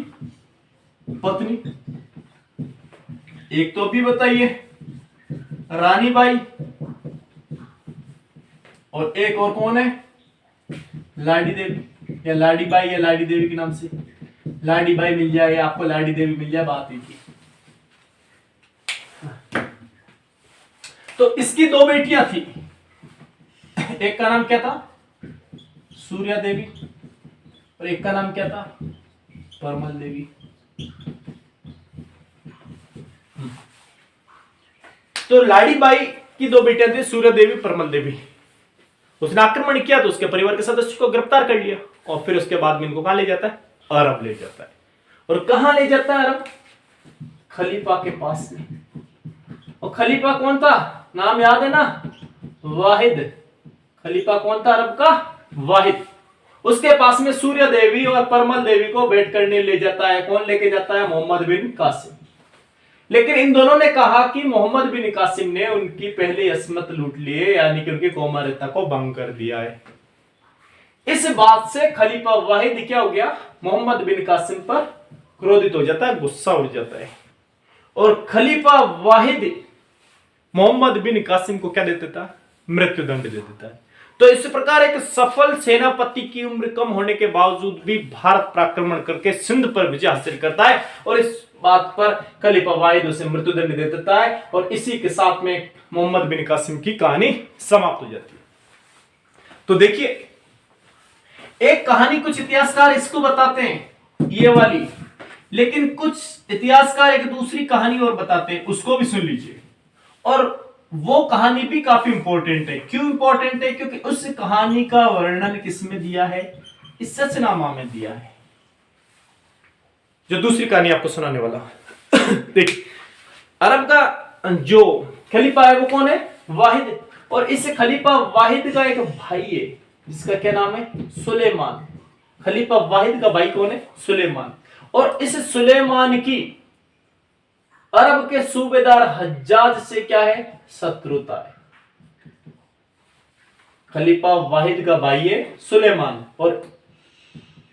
पत्नी एक तो भी बताइए रानी बाई, और एक और कौन है? लाडी देवी या लाडी बाई या लाडी देवी के नाम से। लाडी बाई मिल जाए या आपको लाडी देवी मिल जाए, बात एक ही। तो इसकी 2 बेटियां थी, एक का नाम क्या था? सूर्या देवी, और एक का नाम क्या था? परमल देवी। तो लाडी बाई की 2 बेटियां थी, सूर्या देवी, परमल देवी। उसने आक्रमण किया तो उसके परिवार के सदस्य को गिरफ्तार कर लिया और फिर उसके बाद में इनको कहां ले जाता है? अरब ले जाता है। और कहां ले जाता है अरब? खलीफा के पास में। और खलीफा कौन था? नाम याद है ना? वाहिद। खलीफा कौन था अरब का? वाहिद। उसके पास में सूर्य देवी और परमल देवी को भेंट करने ले जाता है। कौन लेके जाता है? मोहम्मद बिन कासिम। लेकिन इन दोनों ने कहा कि मोहम्मद बिन कासिम ने उनकी पहली असमत लूट लिए, यानी कि उनकी कौमार्यता को भंग कर दिया है। इस बात से खलीफा वाहिद क्या हो गया? मोहम्मद बिन कासिम पर क्रोधित हो जाता है, गुस्सा उठ जाता है, और खलीफा वाहिद मोहम्मद बिन कासिम को क्या दे देता है? मृत्युदंड दे देता है। तो इस प्रकार एक सफल सेनापति की उम्र कम होने के बावजूद भी भारत पर आक्रमण करके सिंध पर विजय हासिल करता है और इस बात पर खलीफा वाहिद उसे मृत्युदंड दे देता है, और इसी के साथ में मोहम्मद बिन कासिम की कहानी समाप्त हो जाती है। तो देखिए, एक कहानी कुछ इतिहासकार इसको बताते हैं, ये वाली, लेकिन कुछ इतिहासकार एक दूसरी कहानी और बताते हैं, उसको भी सुन लीजिए। और वो कहानी भी काफी इंपॉर्टेंट है। क्यों इंपॉर्टेंट है? क्योंकि उस कहानी का वर्णन किसमें दिया है? इस सचनामा में दिया है, जो दूसरी कहानी आपको सुनाने वाला। देखिए, अरब का जो खलीफा है वो कौन है? वाहिद। और इस खलीफा वाहिद का एक भाई है जिसका क्या नाम है? सुलेमान। खलीफा वाहिद का भाई कौन है? सुलेमान। और इस सुलेमान की अरब के सूबेदार हज्जाज से क्या है? शत्रुता है। खलीफा वाहिद का भाई है सुलेमान और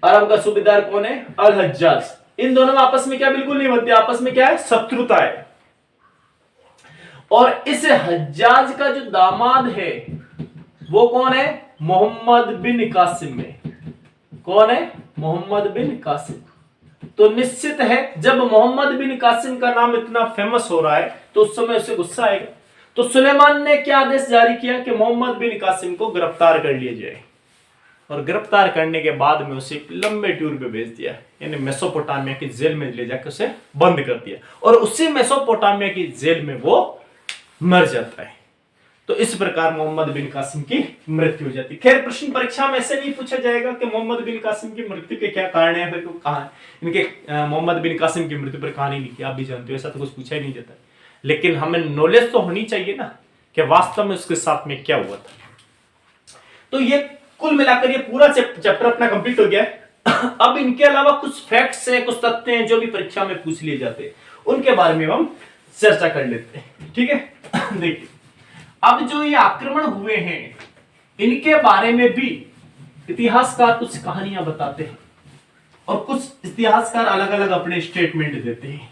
अरब का सूबेदार कौन है? अल हज्जाज। इन दोनों में आपस में क्या बिल्कुल नहीं बनती, आपस में क्या है? शत्रुता है। और इस हज्जाज का जो दामाद है वो कौन है? मोहम्मद बिन कासिम है। कौन है? मोहम्मद बिन कासिम। तो निश्चित है जब मोहम्मद बिन कासिम का नाम इतना फेमस हो रहा है तो उस समय उसे गुस्सा आएगा। तो सुलेमान ने क्या आदेश जारी किया कि मोहम्मद बिन कासिम को गिरफ्तार कर लिया जाए। और गिरफ्तार करने के बाद में उसे लंबे टूर पे भेज दिया, यानी मेसोपोटामिया की जेल में ले जाकर उसे बंद कर दिया। और उसी मेसोपोटामिया की जेल में वो मर जाता है। तो इस प्रकार मोहम्मद बिन कासिम की मृत्यु हो जाती है। खैर, प्रश्न परीक्षा में ऐसे नहीं पूछा जाएगा कि मोहम्मद बिन कासिम की मृत्यु के क्या कारण है, फिर कहा इनके मोहम्मद बिन कासिम की मृत्यु पर कहानी लिखी, आप भी जानते हो, ऐसा तो कुछ पूछा ही नहीं जाता। लेकिन हमें नॉलेज तो होनी चाहिए ना कि वास्तव में उसके साथ में क्या हुआ था। तो ये कुल मिलाकर ये पूरा चैप्टर अपना कंप्लीट हो गया है। अब इनके अलावा कुछ फैक्ट्स हैं, कुछ तथ्य हैं जो भी परीक्षा में पूछ लिए जाते हैं, उनके बारे में हम चर्चा कर लेते हैं। ठीक है, देखिए, अब जो ये आक्रमण हुए हैं इनके बारे में भी इतिहासकार कुछ कहानियां बताते हैं और कुछ इतिहासकार अलग अलग अपने स्टेटमेंट देते हैं।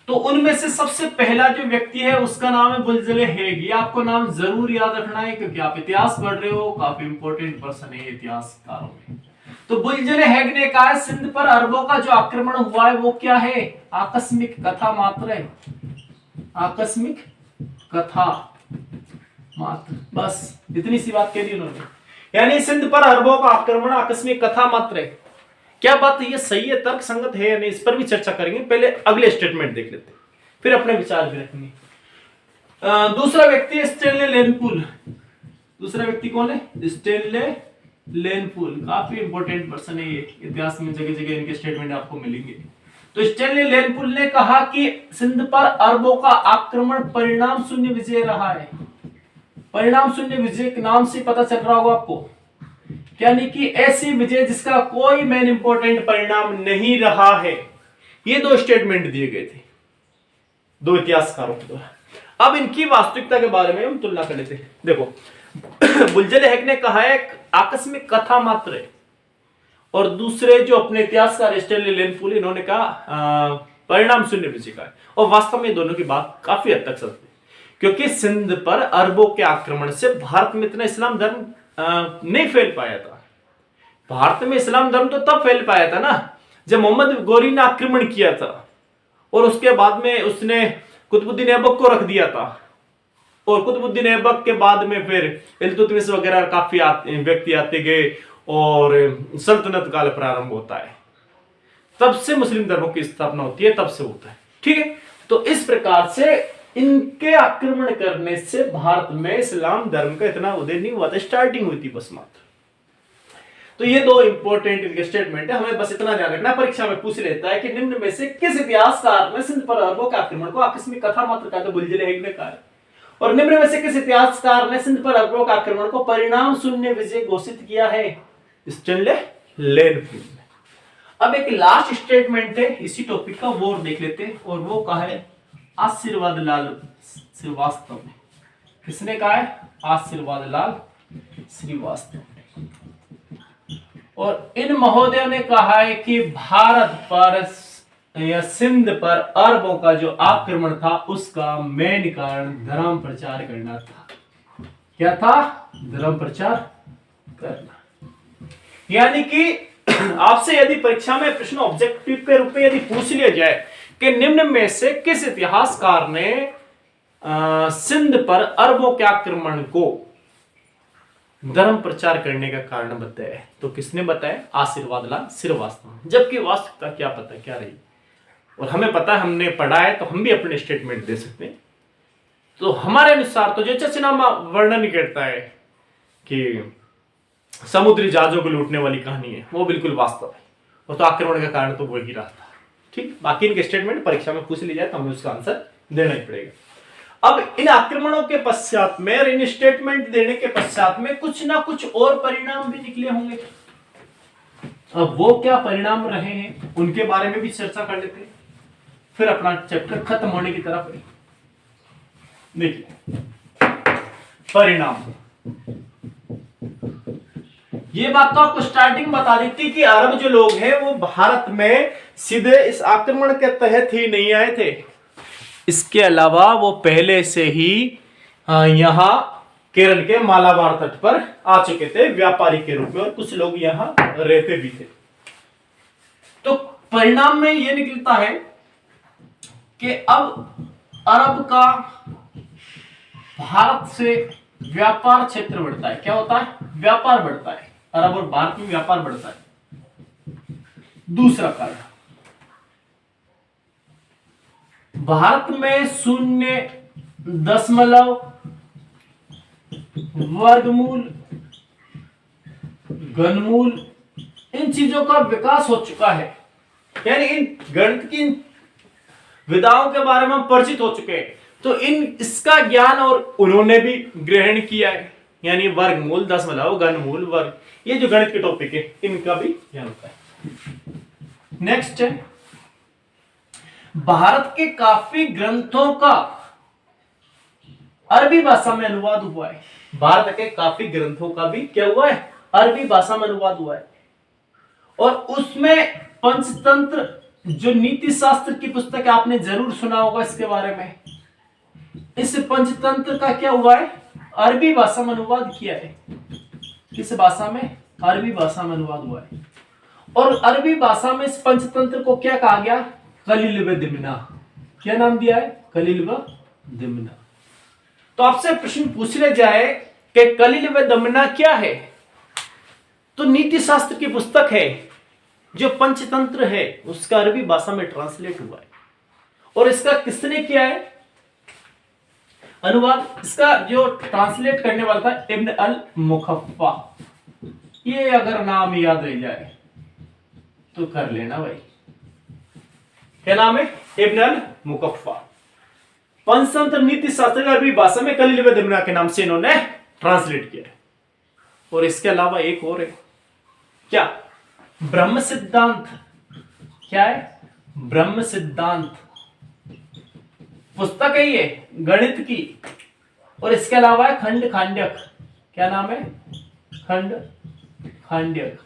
तो उनमें से सबसे पहला जो व्यक्ति है उसका नाम है बुलजले हेग। ये आपको नाम जरूर याद रखना है क्योंकि आप इतिहास पढ़ रहे हो, काफी इंपॉर्टेंट पर्सन है इतिहासकारों में। तो बुलजले हेग ने कहा सिंध पर अरबों का जो आक्रमण हुआ है वो क्या है? आकस्मिक कथा मात्र है। आकस्मिक कथा मात्र, बस इतनी सी बात कह दी उन्होंने। यानी सिंध पर अरबों का आक्रमण आकस्मिक कथा मात्र है। क्या बात है? ये सही है, तर्क संगत है या नहीं, इस पर भी चर्चा करेंगे। पहले अगले स्टेटमेंट देख लेते हैं, फिर अपने विचार भी रखेंगे। दूसरा व्यक्ति है स्टेनले लेनपुल। दूसरा व्यक्ति कौन है? स्टेनले लेनपुल। काफी इंपॉर्टेंट पर्सन है ये, इतिहास में जगह जगह इनके स्टेटमेंट आपको मिलेंगे। तो स्टेनले लेनपुल ने कहा कि सिंध पर अरबों का आक्रमण परिणाम शून्य विजय रहा है। परिणाम शून्य विजय के नाम से पता चल रहा होगा आपको, यानी कि ऐसी विजय जिसका कोई मेन इंपॉर्टेंट परिणाम नहीं रहा है। ये दो स्टेटमेंट दिए गए थे दो इतिहासकारों के द्वारा। अब इनकी वास्तविकता के बारे में हम तुलना कर लेते हैं। देखो, बुलजले हेग ने कहा है आकस्मिक कथा मात्र है, और दूसरे जो अपने इतिहासकार स्टेनले लेनपुल इन्होंने कहा परिणाम शून्य विजय का है। और वास्तव में दोनों की बात काफी हद तक सत्य है, क्योंकि सिंध पर अरबों के आक्रमण से भारत में इतना इस्लाम धर्म नहीं फैल पाया था। भारत में इस्लाम धर्म तो तब फैल पाया था ना जब मोहम्मद गोरी ने आक्रमण किया था, और उसके बाद में उसने कुतुबुद्दीन ऐबक को रख दिया था, और कुतुबुद्दीन ऐबक के बाद में फिर इल्तुतमिश वगैरह काफी व्यक्ति आते गए और सल्तनत काल प्रारंभ होता है। तब से मुस्लिम धर्मों की स्थापना होती है, तब से होता है। ठीक है, तो इस प्रकार से इनके आक्रमण करने से भारत में इस्लाम धर्म का इतना उदय नहीं हुआ था, स्टार्टिंग हुई थी बस मात्र। तो ये दो इंपॉर्टेंट इनके स्टेटमेंट है, हमें बस इतना ध्यान रखना। परीक्षा में पूछ लेता है कि निम्न में से किस इतिहासकार ने सिंध पर अरबों के आक्रमण को आकस्मिक कथा मात्र कहा? तो बुलजले हेग ने कहा है। और निम्न में से किस इतिहासकार ने सिंध पर अरबों के आक्रमण को परिणाम शून्य विजय घोषित किया है? स्टेनले लेनपुल ने। अब एक लास्ट स्टेटमेंट है इसी टॉपिक का, वो देख लेते हैं, और वो कहा है आशीर्वाद लाल श्रीवास्तव ने। किसने कहा है? आशीर्वाद लाल श्रीवास्तव ने। और इन महोदयों ने कहा है कि भारत पर या सिंध पर अरबों का जो आक्रमण था उसका मेन कारण धर्म प्रचार करना था। क्या था? धर्म प्रचार करना। यानी कि आपसे यदि परीक्षा में प्रश्न ऑब्जेक्टिव के रूप में यदि पूछ लिया जाए कि निम्न में से किस इतिहासकार ने सिंध पर अरबों के आक्रमण को धर्म प्रचार करने का कारण बताया, तो किसने बताया? आशीर्वाद लाल श्रीवास्तव। जबकि वास्तविकता क्या पता क्या रही, और हमें पता है, हमने पढ़ा है, तो हम भी अपने स्टेटमेंट दे सकते हैं। तो हमारे अनुसार तो जो चचनामा वर्णन करता है कि समुद्री जहाजों को लूटने वाली कहानी है, वो बिल्कुल वास्तव है। और तो आक्रमण का कारण तो वही रहा था। ठीक, बाकी इनके स्टेटमेंट परीक्षा में पूछ ली जाए तो हमें उसका आंसर देना ही पड़ेगा। अब इन आक्रमणों के पश्चात में और इन स्टेटमेंट देने के पश्चात में कुछ ना कुछ और परिणाम भी निकले होंगे। अब वो क्या परिणाम रहे हैं उनके बारे में भी चर्चा कर लेते हैं, फिर अपना चैप्टर खत्म होने की तरफ है। देखिए परिणाम, ये बात तो आपको स्टार्टिंग बता दी थी कि अरब जो लोग हैं वो भारत में सीधे इस आक्रमण के तहत ही नहीं आए थे। इसके अलावा वो पहले से ही यहां केरल के मालाबार तट पर आ चुके थे व्यापारी के रूप में, और कुछ लोग यहां रहते भी थे। तो परिणाम में यह निकलता है कि अब अरब का भारत से व्यापार क्षेत्र बढ़ता है। क्या होता है? व्यापार बढ़ता है। अरब और भारत में व्यापार बढ़ता है। दूसरा कारण, भारत में 0.0 वर्गमूल घनमूल इन चीजों का विकास हो चुका है। यानी इन गणित की विधाओं के बारे में हम परिचित हो चुके हैं, तो इसका ज्ञान और उन्होंने भी ग्रहण किया है। यानी वर्गमूल, दशमलव, घनमूल, वर्ग, ये जो गणित के टॉपिक है इनका भी ज्ञान होता है। नेक्स्ट है, भारत के काफी ग्रंथों का अरबी भाषा में अनुवाद हुआ है। भारत के काफी ग्रंथों का भी क्या हुआ है? अरबी भाषा में अनुवाद हुआ है। और उसमें पंचतंत्र जो नीति शास्त्र की पुस्तक है, आपने जरूर सुना होगा इसके बारे में। इस पंचतंत्र का क्या हुआ है? अरबी भाषा में अनुवाद किया है। किस भाषा में? अरबी भाषा में अनुवाद हुआ है। और अरबी भाषा में इस पंचतंत्र को क्या कहा गया? कलील व दिमना। क्या नाम दिया है? कलील व दिमना। तो आपसे प्रश्न पूछ ले जाए कि कलील व दिमना क्या है, तो नीति शास्त्र की पुस्तक है। जो पंचतंत्र है उसका अरबी भाषा में ट्रांसलेट हुआ है। और इसका किसने किया है अनुवाद? इसका जो ट्रांसलेट करने वाला था इब्न अल मुखफ्फा। ये अगर नाम याद रह जाए तो कर लेना भाई। क्या नाम है? इब्न अल मुखफ्फा। पंचतंत्र नीति शास्त्र का अरबी भाषा में कलील व दिमना के नाम से इन्होंने ट्रांसलेट किया है। और इसके अलावा एक और है, क्या? ब्रह्म सिद्धांत। क्या है? ब्रह्म सिद्धांत पुस्तक है ये गणित की। और इसके अलावा है खंड खांड्यक। क्या नाम है? खंड खांड्यक।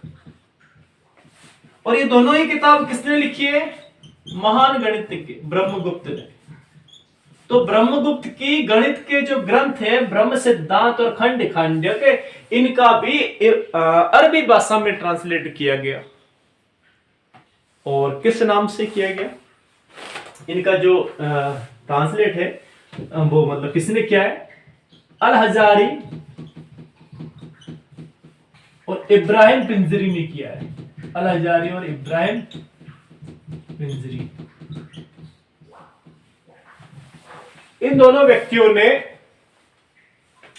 और ये दोनों ही किताब किसने लिखी है? महान गणितज्ञ ब्रह्मगुप्त ने। तो ब्रह्मगुप्त की गणित के जो ग्रंथ है ब्रह्म सिद्धांत और खंड खांड्यक, इनका भी अरबी भाषा में ट्रांसलेट किया गया। और किस नाम से किया गया? इनका जो ट्रांसलेट है वो मतलब किसने किया है? अल हजारी और इब्राहिम पिंजरी ने किया है। अल हजारी और इब्राहिम पिंजरी, इन दोनों व्यक्तियों ने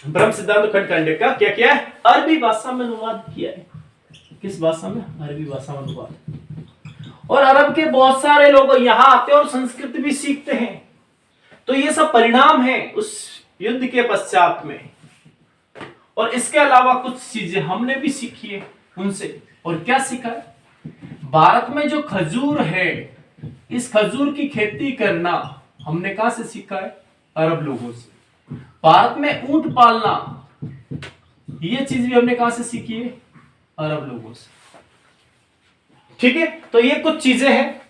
ब्रह्म सिद्धांत खंड खांड्यक का क्या किया है? अरबी भाषा में अनुवाद किया है। किस भाषा में? अरबी भाषा में अनुवाद। और अरब के बहुत सारे लोग यहां आते हैं और संस्कृत भी सीखते हैं। तो ये सब परिणाम है उस युद्ध के पश्चात में। और इसके अलावा कुछ चीजें हमने भी सीखी है उनसे। और क्या सीखा है? भारत में जो खजूर है, इस खजूर की खेती करना हमने कहां से सीखा है? अरब लोगों से। भारत में ऊंट पालना, ये चीज भी हमने कहां से सीखी है? अरब लोगों से। ठीक है, तो ये कुछ चीजें हैं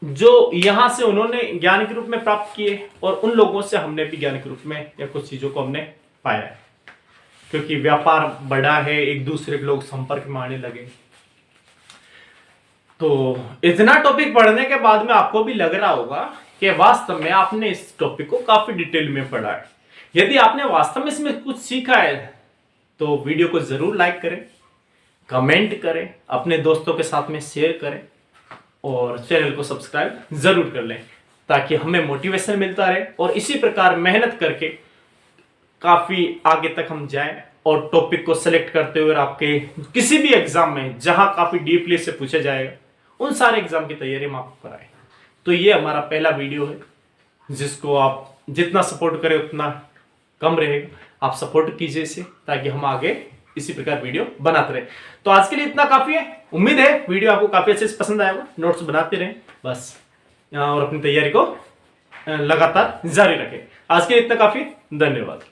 जो यहां से उन्होंने ज्ञान के रूप में प्राप्त किए, और उन लोगों से हमने भी ज्ञान के रूप में या कुछ चीजों को हमने पाया है। क्योंकि व्यापार बढ़ा है, एक दूसरे के लोग संपर्क में आने लगे। तो इतना टॉपिक पढ़ने के बाद में आपको भी लग रहा होगा कि वास्तव में आपने इस टॉपिक को काफी डिटेल में पढ़ा है। यदि आपने वास्तव में इसमें कुछ सीखा है तो वीडियो को जरूर लाइक करें, कमेंट करें, अपने दोस्तों के साथ में शेयर करें और चैनल को सब्सक्राइब जरूर कर लें, ताकि हमें मोटिवेशन मिलता रहे और इसी प्रकार मेहनत करके काफ़ी आगे तक हम जाएं और टॉपिक को सेलेक्ट करते हुए आपके किसी भी एग्जाम में जहां काफ़ी डीपली से पूछा जाएगा उन सारे एग्जाम की तैयारी हम आपको कराएं। तो ये हमारा पहला वीडियो है जिसको आप जितना सपोर्ट करें उतना कम रहेगा। आप सपोर्ट कीजिए इसे ताकि हम आगे इसी प्रकार वीडियो बनाते रहे। तो आज के लिए इतना काफ़ी है। उम्मीद है वीडियो आपको काफ़ी अच्छे से पसंद आएगा। नोट्स बनाते रहें बस और अपनी तैयारी को लगातार जारी रखें। आज के लिए इतना काफ़ी। धन्यवाद।